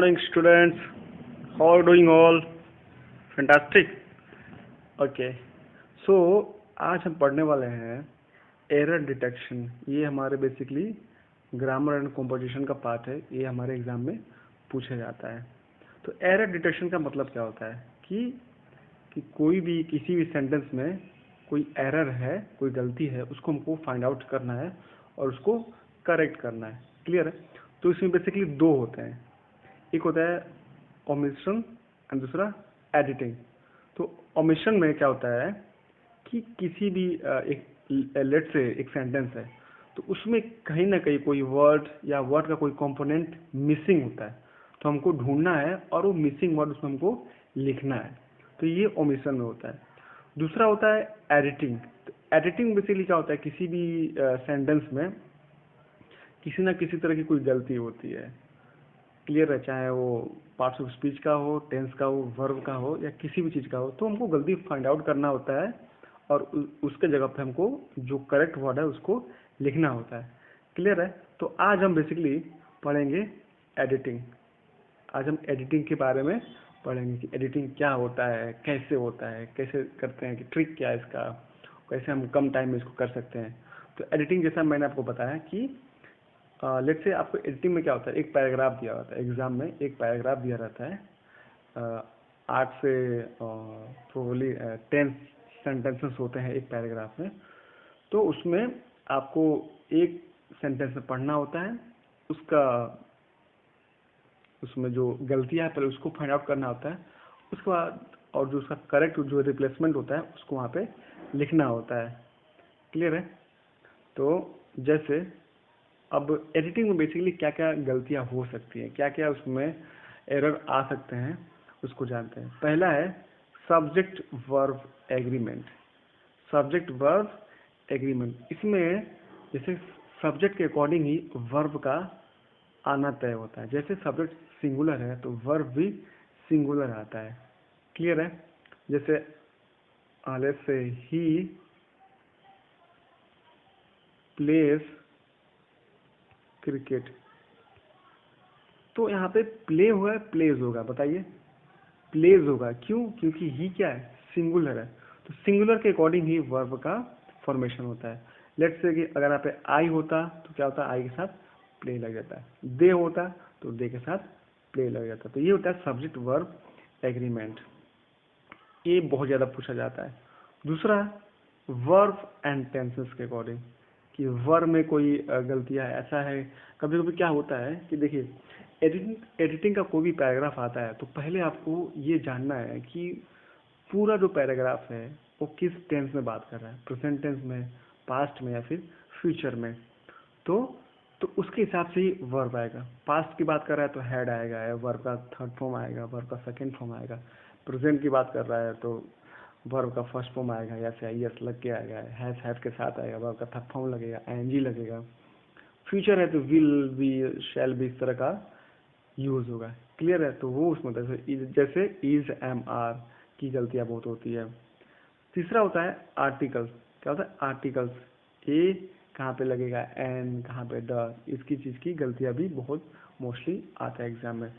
morning, students. How are you doing all? Fantastic. Okay. So आज हम पढ़ने वाले हैं एरर डिटेक्शन। ये हमारे बेसिकली ग्रामर एंड कॉम्पोजिशन का पार्ट है। ये हमारे एग्जाम में पूछा जाता है। तो एरर डिटेक्शन का मतलब क्या होता है कि कोई भी किसी भी सेंटेंस में कोई एरर है, कोई गलती है, उसको हमको फाइंड आउट करना है और उसको करेक्ट करना है। क्लियर है? तो इसमें बेसिकली दो होते हैं, एक होता है ओमिशन एंड दूसरा एडिटिंग। तो ओमिशन में क्या होता है कि किसी भी एक लेट से एक सेंटेंस है तो उसमें कहीं ना कहीं कोई वर्ड या वर्ड का कोई कंपोनेंट मिसिंग होता है, तो हमको ढूंढना है और वो मिसिंग वर्ड उसमें हमको लिखना है। तो ये ओमिशन में होता है। दूसरा होता है एडिटिंग। तो एडिटिंग बेसिकली क्या होता है, किसी भी सेंटेंस में किसी ना किसी तरह की कोई गलती होती है। क्लियर है? चाहे वो पार्ट्स ऑफ स्पीच का हो, टेंस का हो, वर्ब का हो या किसी भी चीज़ का हो, तो हमको गलती फाइंड आउट करना होता है और उसके जगह पे हमको जो करेक्ट वर्ड है उसको लिखना होता है। क्लियर है? तो आज हम बेसिकली पढ़ेंगे एडिटिंग। आज हम एडिटिंग के बारे में पढ़ेंगे कि एडिटिंग क्या होता है, कैसे होता है, कैसे करते हैं, कि ट्रिक क्या है इसका, कैसे हम कम टाइम में इसको कर सकते हैं। तो एडिटिंग जैसा मैंने आपको बताया कि लेट्स से आपको एडिटिंग में क्या होता है, एक पैराग्राफ दिया होता है एग्जाम में, एक पैराग्राफ दिया रहता है। 8 से प्रोबेबली 10 सेंटेंसेस होते हैं एक पैराग्राफ में। तो उसमें आपको एक सेंटेंस में पढ़ना होता है, उसका उसमें जो गलतियां है पहले उसको फाइंड आउट करना होता है, उसके बाद और जो उसका करेक्ट जो रिप्लेसमेंट होता है उसको वहाँ पे लिखना होता है। क्लियर है? तो जैसे अब एडिटिंग में बेसिकली क्या क्या गलतियां हो सकती हैं, क्या क्या उसमें एरर आ सकते हैं, उसको जानते हैं। पहला है subject verb agreement. Subject verb agreement, इसमें जैसे सब्जेक्ट के अकॉर्डिंग ही वर्ब का आना तय होता है। जैसे सब्जेक्ट सिंगुलर है तो वर्ब भी सिंगुलर आता है। क्लियर है? जैसे let's say he plays cricket, तो यहाँ पे प्ले हुआ है, प्लेज होगा। बताइए, प्लेज होगा। क्यों? क्योंकि ही क्या है, सिंगुलर है। तो सिंगुलर के अकॉर्डिंग ही वर्ब का फॉर्मेशन होता है। लेट्स से कि अगर यहाँ पे आई होता तो क्या होता, आई के साथ प्ले लग जाता है। दे होता तो दे के साथ प्ले लग जाता है। तो ये होता है सब्जेक्ट वर्ब एग्रीमेंट। ये बहुत ज़्यादा पूछा जाता है। दूसरा वर्ब एंड टेंसेस के अकॉर्डिंग, कि वर्ब में कोई गलतियाँ है। ऐसा है कभी कभी क्या होता है कि देखिए एडिटिंग का कोई भी पैराग्राफ आता है तो पहले आपको ये जानना है कि पूरा जो पैराग्राफ है वो किस टेंस में बात कर रहा है, प्रेजेंट टेंस में, पास्ट में या फिर फ्यूचर में। तो उसके हिसाब से ही वर्ब आएगा। पास्ट की बात कर रहा है तो हैड आएगा, वर्ब का थर्ड फॉर्म आएगा, वर्ब का सेकंड फॉर्म आएगा। प्रेजेंट की बात कर रहा है तो वर्ब का फर्स्ट फॉर्म आएगा, या से आई एस लग के आएगा, हैव के साथ आएगा, वर्ब का थर्ड फॉर्म लगेगा, एनजी लगेगा। फ्यूचर है तो विल बी, शैल बी, इस तरह का यूज होगा। क्लियर है? तो वो उसमें जैसे इज, एम, आर की गलतियां बहुत होती है। तीसरा होता है आर्टिकल्स। क्या होता है आर्टिकल्स? ए कहाँ पे लगेगा, एन कहाँ पे, द, इसकी चीज की गलतियां भी बहुत मोस्टली आता है एग्जाम में।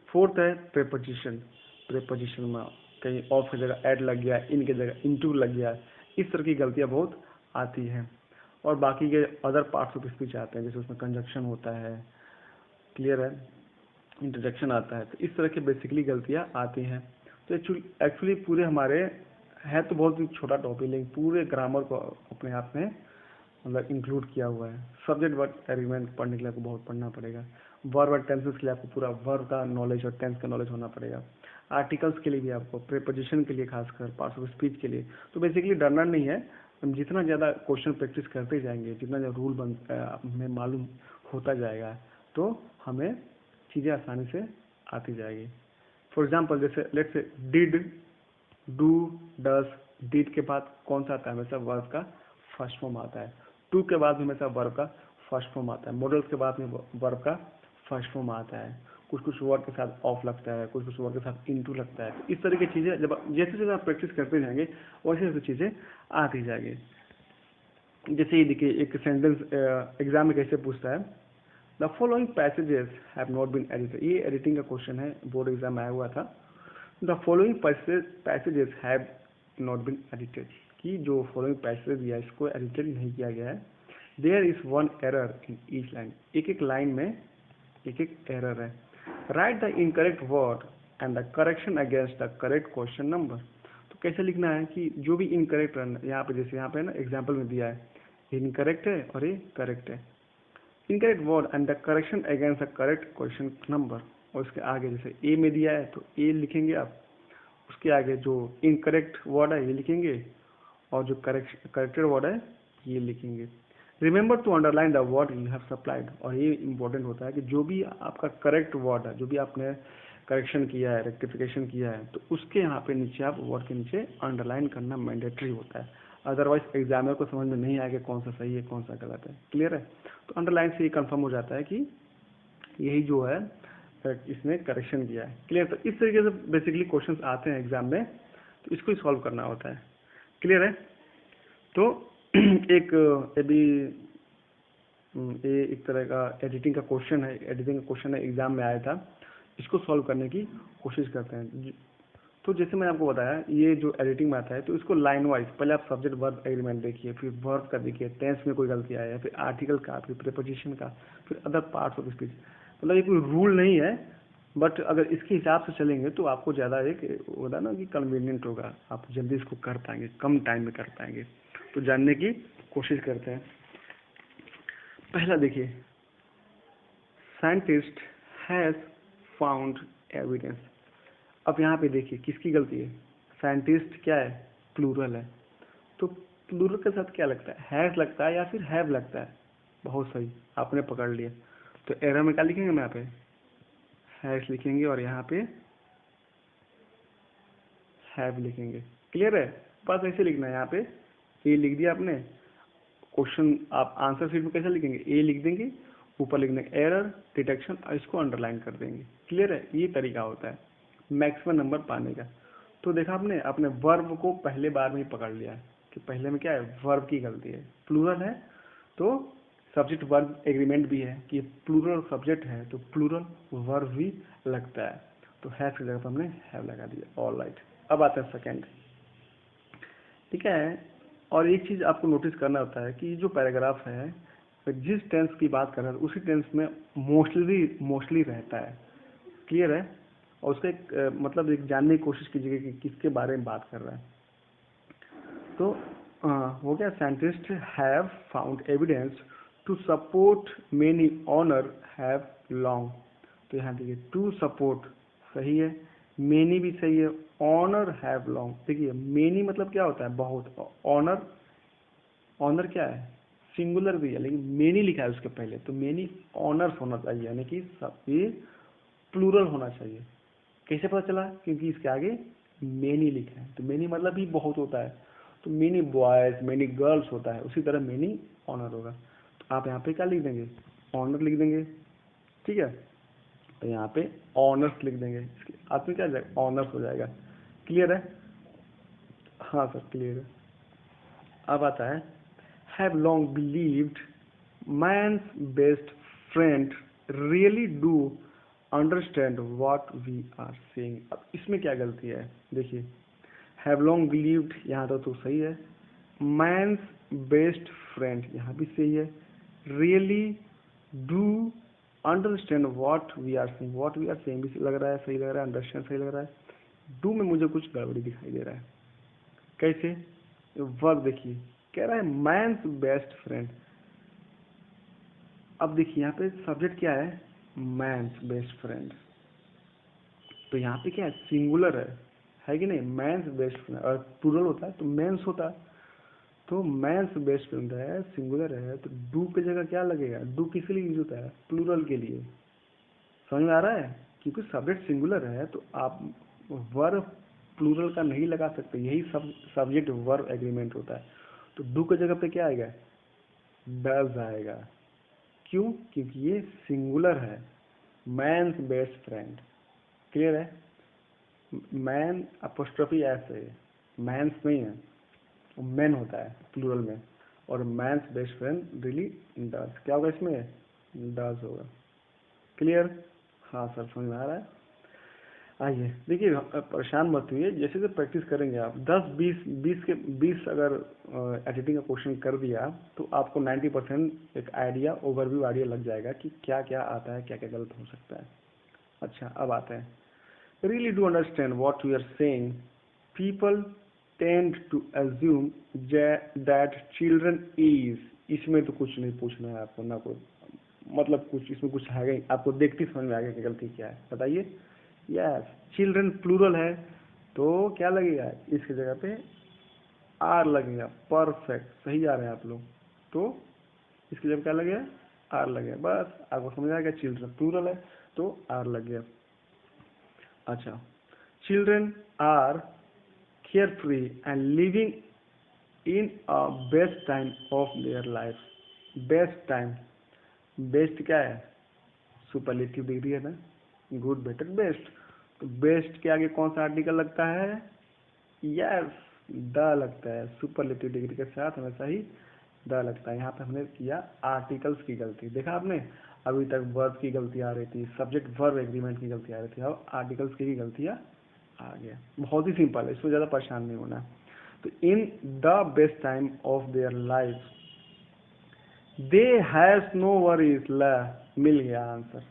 फोर्थ है प्रेपोजिशन। प्रेपोजिशन में कहीं ऑफ की जगह एड लग गया, इन की जगह इनटू लग गया, इस तरह की गलतियां बहुत आती हैं। और बाकी के अदर पार्ट्स ऑफ स्पीच आते हैं, जैसे उसमें कंजक्शन होता है, क्लियर है, इंट्रोडक्शन आता है। तो इस तरह की बेसिकली गलतियां आती हैं। तो एक्चुअली पूरे हमारे है तो बहुत ही छोटा टॉपिक, लेकिन पूरे ग्रामर को अपने आप में मतलब इंक्लूड किया हुआ है। सब्जेक्ट वर्ब एग्रीमेंट पढ़ने के लिए आपको बहुत पढ़ना पड़ेगा। वर्ब और टेंसेस के लिए आपको पूरा वर्ब का नॉलेज और टेंस का नॉलेज होना पड़ेगा। आर्टिकल्स के लिए भी आपको, प्रीपोजिशन के लिए खासकर, पार्ट्स ऑफ स्पीच के लिए। तो बेसिकली डरना नहीं है, हम जितना ज़्यादा क्वेश्चन प्रैक्टिस करते जाएंगे, जितना ज़्यादा रूल हमें मालूम होता जाएगा, तो हमें चीज़ें आसानी से आती जाएगी। फॉर एग्जाम्पल जैसे let's say did, do, does, did के बाद कौन सा आता है, हमेशा वर्ब का फर्स्ट फॉर्म आता है। टू के बाद हमेशा वर्ब का फर्स्ट फॉर्म आता है। मॉडल्स के बाद में वर्ब का फर्स्ट फॉर्म आता है। कुछ कुछ वर्ड के साथ ऑफ लगता है, कुछ कुछ वर्ड के साथ इनटू लगता है। इस तरह की चीज़ें जब जैसे जैसे आप प्रैक्टिस करते जाएंगे वैसे वैसे चीज़ें आती जाएगी। जैसे ये देखिए एक सेंटेंस एग्जाम में कैसे पूछता है, the following passages have not been edited, ये एडिटिंग का क्वेश्चन है, बोर्ड एग्जाम में आया हुआ था। The following passages have not been edited, कि जो फॉलोइंग पैसेज दिया इसको एडिटेड नहीं किया गया है। There is one error in each line, एक एक लाइन में एक एक एरर है। Write the incorrect word and the correction against the correct question number, तो कैसे लिखना है कि जो भी इनकरेक्ट यहाँ पे, जैसे यहाँ पे ना एग्जाम्पल में दिया है, इनकरेक्ट है और ये करेक्ट है। Incorrect word and the correction against the correct question number, और इसके आगे जैसे ए में दिया है तो ए लिखेंगे आप, उसके आगे जो इनकरेक्ट वर्ड है ये लिखेंगे, और जो करेक्टेड वर्ड है ये लिखेंगे। Remember to underline the word you have supplied, और ये इंपॉर्टेंट होता है कि जो भी आपका करेक्ट वर्ड है, जो भी आपने करेक्शन किया है, रेक्टिफिकेशन किया है, तो उसके यहाँ पे नीचे आप वर्ड के नीचे अंडरलाइन करना मैंडेटरी होता है। अदरवाइज एग्जामिनर को समझ में नहीं आएगा कौन सा सही है कौन सा गलत है। क्लियर है? तो अंडरलाइन से ये कंफर्म हो जाता है कि यही जो है इसने करेक्शन किया है। क्लियर? तो इस तरीके से बेसिकली क्वेश्चंस आते हैं एग्जाम में, तो इसको ही सॉल्व करना होता है। क्लियर है? तो एक अभी ये एक तरह का एडिटिंग का क्वेश्चन है, एडिटिंग का क्वेश्चन है, एग्जाम में आया था, इसको सॉल्व करने की कोशिश करते हैं। तो जैसे मैंने आपको बताया, ये जो एडिटिंग में आता है तो इसको लाइन वाइज पहले आप सब्जेक्ट वर्ब एग्रीमेंट देखिए, फिर वर्ब का देखिए, टेंस में कोई गलती आया है, फिर आर्टिकल का, फिर प्रीपोजिशन का, फिर अदर पार्ट्स ऑफ स्पीच। मतलब ये कोई रूल नहीं है, बट अगर इसके हिसाब से चलेंगे तो आपको ज़्यादा एक होता ना कि कन्वीनियंट होगा, आप जल्दी इसको कर पाएंगे, कम टाइम में कर पाएंगे। तो जानने की कोशिश करते हैं। पहला देखिए, साइंटिस्ट हैज फाउंड एविडेंस। अब यहाँ पे देखिए किसकी गलती है, साइंटिस्ट क्या है, प्लूरल है, तो प्लूरल के साथ क्या लगता है, हैज लगता है या फिर हैव लगता है। बहुत सही, आपने पकड़ लिया। तो एरर में क्या लिखेंगे, हम यहाँ पे हैज लिखेंगे और यहाँ पे हैव लिखेंगे। क्लियर है? बस ऐसे लिखना है, यहाँ पे ए लिख दिया आपने, क्वेश्चन आप आंसर शीट में कैसे लिखेंगे, ए लिख देंगे, ऊपर लिखने एरर डिटेक्शन और इसको अंडरलाइन कर देंगे। क्लियर है? ये तरीका होता है मैक्सिमम नंबर पाने का। तो देखा आपने, अपने वर्ब को पहले बार में ही पकड़ लिया है कि पहले में क्या है, वर्ब की गलती है, प्लूरल है तो सब्जेक्ट वर्ब एग्रीमेंट भी है कि प्लूरल सब्जेक्ट है तो प्लूरल वर्ब भी लगता है, तो हैव की जगह पर हमने हैव लगा दिया। All right. अब आता है सेकेंड। ठीक है? और एक चीज आपको नोटिस करना होता है कि जो पैराग्राफ है जिस टेंस की बात कर रहा है उसी टेंस में मोस्टली रहता है। क्लियर है? और उसका एक मतलब एक जानने की कोशिश कीजिएगा कि किसके बारे में बात कर रहा है। तो हो गया, scientist have found evidence to support many owner have long. तो यहाँ देखिए टू सपोर्ट सही है, मेनी भी सही है, ऑनर हैव लॉन्ग। देखिए मेनी मतलब क्या होता है, बहुत, ऑनर, ऑनर क्या है, सिंगुलर भी है लेकिन मेनी लिखा है उसके पहले, तो मेनी ऑनर्स होना चाहिए, यानी कि सब ये प्लूरल होना चाहिए। कैसे पता चला, क्योंकि इसके आगे मेनी लिखा है, तो मेनी मतलब भी बहुत होता है, तो मेनी बॉयज मेनी गर्ल्स होता है, उसी तरह मेनी ऑनर होगा। तो आप यहाँ पे क्या लिख देंगे, ऑनर लिख देंगे। ठीक है? तो यहाँ पे ऑनर्स लिख देंगे, इसके आप में क्या जाएगा, ऑनर्स हो जाएगा। क्लियर है? हाँ सर क्लियर है। अब आता है, have long believed man's best friend really do understand what we are saying. अब इसमें क्या गलती है, देखिए हैव लॉन्ग बिलीव्ड यहाँ तो सही है, मैंस बेस्ट फ्रेंड यहाँ भी सही है, really do understand what we are saying, what we are saying भी लग रहा है, सही लग रहा है, अंडरस्टैंड सही लग रहा है, डू में मुझे कुछ गड़बड़ी दिखाई दे रहा है। कैसे, वर्ब देखिए कह रहा है मैंस बेस्ट फ्रेंड। अब देखिए यहाँ पे सब्जेक्ट क्या है, मैंस बेस्ट फ्रेंड, तो यहाँ पे क्या है, सिंगुलर है कि नहीं, मैंस बेस्ट फ्रेंड, और प्लूरल होता है तो मेंस होता है, तो मैंस बेस्ट फ्रेंड है, सिंगुलर है, तो डू की जगह क्या लगेगा, डू किस लिए यूज होता है, प्लूरल के लिए। समझ में आ रहा है? क्योंकि सब्जेक्ट सिंगुलर है तो आप वर्ब प्लूरल का नहीं लगा सकते, यही सब सब्जेक्ट वर्ब एग्रीमेंट होता है। तो डू की जगह पे क्या आएगा, डज आएगा। क्यों? क्योंकि ये सिंगुलर है, मैंस बेस्ट फ्रेंड। क्लियर है? मैन अपोस्ट्रोफी एस है, मैंस नहीं है, मैन होता है प्लूरल में, और man's best friend really does क्या होगा इसमें, डज होगा। क्लियर? हाँ सर, समझ में आ रहा है। आइए देखिए, परेशान मत हुइए, जैसे जैसे प्रैक्टिस करेंगे आप 10 20 अगर एडिटिंग का क्वेश्चन कर दिया तो आपको 90% एक आइडिया, ओवरव्यू आइडिया लग जाएगा कि क्या क्या आता है, क्या क्या गलत हो सकता है। अच्छा, अब आते हैं, really do understand what we are saying. People tend to assume that children is, इसमें तो कुछ नहीं पूछना है आपको, ना कोई मतलब कुछ इसमें कुछ है ही, आपको देखते ही समझ में आ गया कि गलती क्या है, बताइए। यस, चिल्ड्रन प्लूरल है तो क्या लगेगा, इसकी जगह पे आर लगेगा। परफेक्ट, सही जा रहे हैं आप लोग। तो इसकी जगह क्या लगेगा, आर लगेगा। बस आपको समझ आ गया, चिल्ड्रन प्लूरल है तो आर लग गया। अच्छा, children are carefree and living in a best time of their life. Best time, best क्या है, सुपरलेटिव डिग्री है ना, गुड, बेटर, बेस्ट। तो बेस्ट के आगे कौन सा आर्टिकल लगता है, यस, द लगता है। सुपरलेटिव डिग्री के साथ हमेशा ही द लगता है। यहाँ पे हमने किया आर्टिकल्स की गलती, देखा आपने, अभी तक वर्ब की गलती आ रही थी, सब्जेक्ट वर्ब एग्रीमेंट की गलती आ रही थी, अब आर्टिकल्स की भी गलतियाँ आ गया। बहुत ही सिंपल है, इसमें ज़्यादा परेशान नहीं होना। तो in the best time of their life they has no worries, ला, मिल गया आंसर,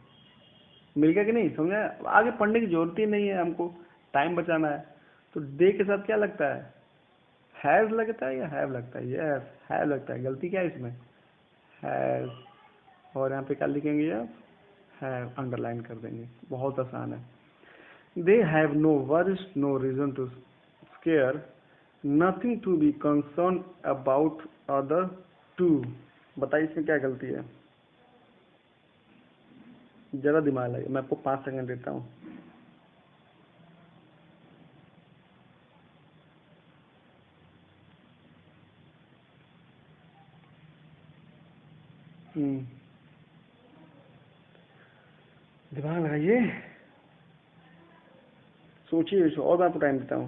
मिल गया कि नहीं, समझा? आगे पढ़ने की जरूरत ही नहीं है, हमको टाइम बचाना है। तो दे के साथ क्या लगता है, हैज लगता है या हैव लगता है, यस, हैव लगता है। गलती क्या है इसमें, हैज, और यहाँ पे क्या लिखेंगे आप, हैव, अंडरलाइन कर देंगे, बहुत आसान है। They have no worries, no reason to scare, nothing to be concerned about other two. बताइए इसमें क्या गलती है, जरा दिमाग लगे, मैं आपको 5 सेकंड देता हूँ। दिमाग लगाइए, सोचिए, और मैं आपको टाइम देता हूँ।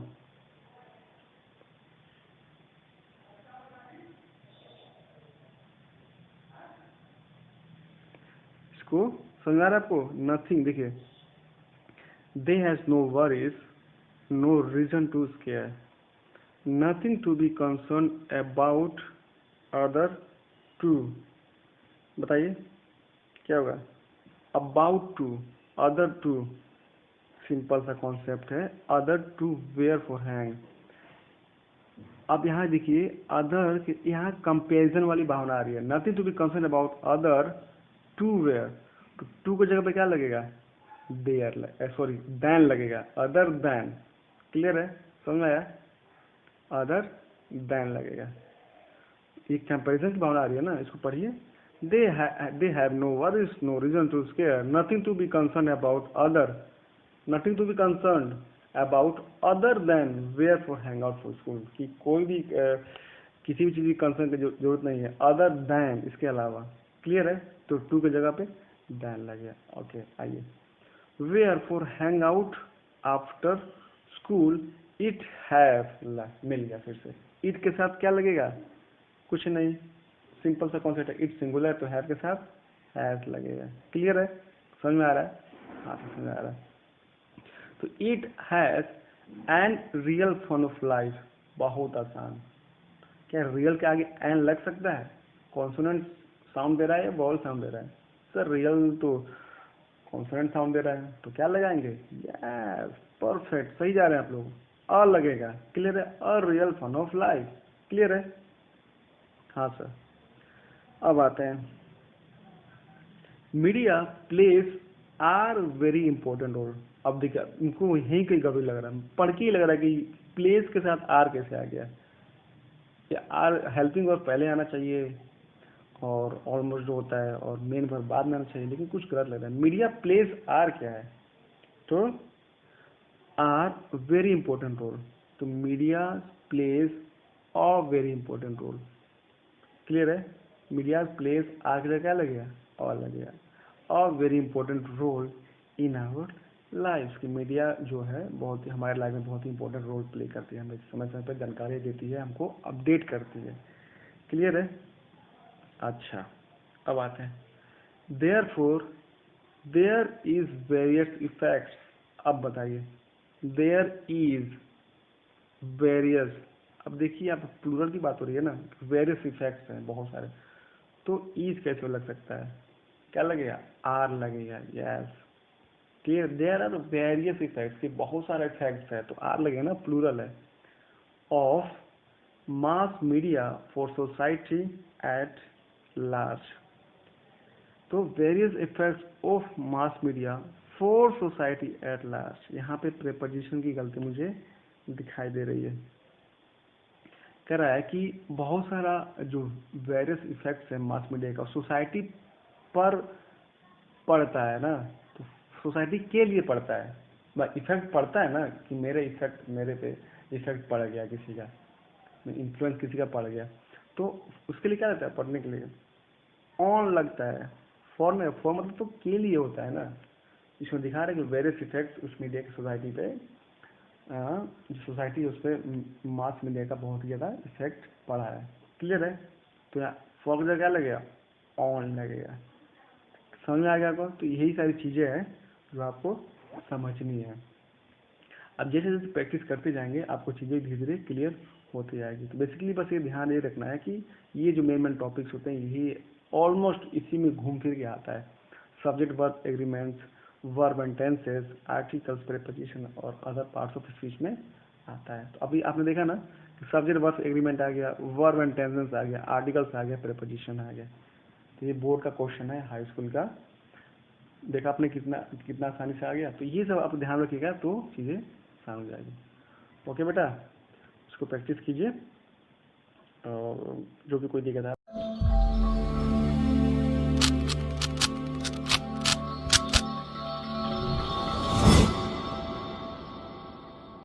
इसको समझ आ रहा है आपको, नथिंग, देखिए, they has no worries, no reason to scare, nothing to be concern about other to. बताइए क्या होगा, about to, other to, simple सा कॉन्सेप्ट है, other to where for hang. अब यहाँ देखिए, अदर, यहाँ कंपेरिजन वाली भावना आ रही है, nothing to be concern about other to where, तो टू की जगह पे क्या लगेगा, देयर, सॉरी, देन लगेगा, अदर देन। क्लियर है, समझ में आया, अदर देन लगेगा। ये कंपेरिजन की भावना आ रही है ना, इसको पढ़िए। they have no worries, no reason to scare, nothing to be concerned about other, nothing to be concerned about other than where for hang out for school, कि कोई भी किसी भी चीज़ की कंसर्न की जरूरत नहीं है, अदर देन, इसके अलावा। क्लियर है, तो टू की जगह पे देन लग गया। ओके, आइए, where for hang out after school it have, मिल गया फिर से। इट के साथ क्या लगेगा, कुछ नहीं, सिंपल सा कॉन्सेप्ट है, इट सिंगुलर तो हैव के साथ हैज लगेगा। क्लियर है, समझ में आ रहा है, हाँ समझ में आ रहा है। तो it has an real fun of life, बहुत आसान। क्या रियल के आगे एन लग सकता है, कॉन्सोनेंट साउंड दे रहा है या वॉवल साउंड दे रहा है, सर रियल तो कॉन्सोनेंट साउंड दे रहा है, तो क्या लगाएंगे, यस, परफेक्ट, सही जा रहे हैं आप लोग, अ लगेगा। क्लियर है, a real fun of life. Clear है, हाँ सर। अब आते हैं, media plays are very important role. अब देखिए, इनको यहीं कहीं गड़बड़ी लग रहा है, पढ़ के ही लग रहा है कि प्लेस के साथ आर कैसे आ गया, या आर हेल्पिंग वर्ब पहले आना चाहिए और ऑलमोस्ट जो होता है और मेन वर्ब बाद में आना चाहिए, लेकिन कुछ गलत लग रहा है। मीडिया प्लेस आर क्या है, तो आर वेरी इंपॉर्टेंट रोल, तो media plays a very important role. Clear है, मीडिया प्लेस आर की जगह क्या लगेगा, और लगेगा, a very important role in our life, की मीडिया जो है बहुत ही हमारे लाइफ में बहुत ही इंपॉर्टेंट रोल प्ले करती है, हमें समय समय पर जानकारी देती है, हमको अपडेट करती है। क्लियर है, अच्छा, अब आते हैं, therefore there is various effects. अब बताइए, देयर इज वेरियस, अब देखिए आप प्लूरल की बात हो रही है ना, वेरियस इफेक्ट्स हैं बहुत सारे, तो इज कैसे लग सकता है, क्या लगेगा, आर लगेगा, yes clear. There are various effects, के बहुत सारे इफेक्ट्स है तो आर लगेगा ना, प्लूरल है, of mass media for society at large. तो various effects of mass media for society at large, यहाँ पे प्रेपोजिशन की गलती मुझे दिखाई दे रही है। कह रहा है कि बहुत सारा जो वेरियस इफेक्ट्स है मास मीडिया का सोसाइटी पर पड़ता है ना, तो सोसाइटी के लिए पड़ता है, इफेक्ट पड़ता है ना, कि मेरे इफेक्ट, मेरे पे इफेक्ट पड़ गया किसी का, इन्फ्लुएंस किसी का पड़ गया, तो उसके लिए क्या रहता है, पढ़ने के लिए ऑन लगता है। फॉर में, फॉर मतलब तो के लिए होता है ना, इसमें दिखा रहा है कि वेरियस इफेक्ट्स उस मीडिया की सोसाइटी पे, जो सोसाइटी है उस पर मास मीडिया का बहुत ही ज़्यादा इफेक्ट पड़ा है। क्लियर है, तो यहाँ फॉर की जगह क्या लगेगा, ऑन लगेगा। समझ में आ गया आपको, तो यही सारी चीज़ें हैं जो आपको समझनी है। अब जैसे जैसे प्रैक्टिस करते जाएंगे आपको चीज़ें धीरे धीरे क्लियर होती जाएगी। तो बेसिकली बस ये ध्यान ये रखना है कि ये जो मेन टॉपिक्स होते हैं यही ऑलमोस्ट इसी में घूम फिर के आता है। Subject verb agreements, verb and tenses, articles, preposition और अदर पार्ट्स ऑफ स्पीच में आता है। तो अभी आपने देखा ना कि सब्जेक्ट वर्ब एग्रीमेंट आ गया, वर्ब एंड टेंसेस आ गया, आर्टिकल्स आ गया, प्रीपोजिशन आ गया। तो ये बोर्ड का क्वेश्चन है हाई स्कूल का, देखा आपने कितना कितना आसानी से आ गया। तो ये सब आप ध्यान रखिएगा तो चीज़ें आसान हो जाएगी। ओके बेटा, इसको प्रैक्टिस कीजिए और जो भी कोई दिक्कत है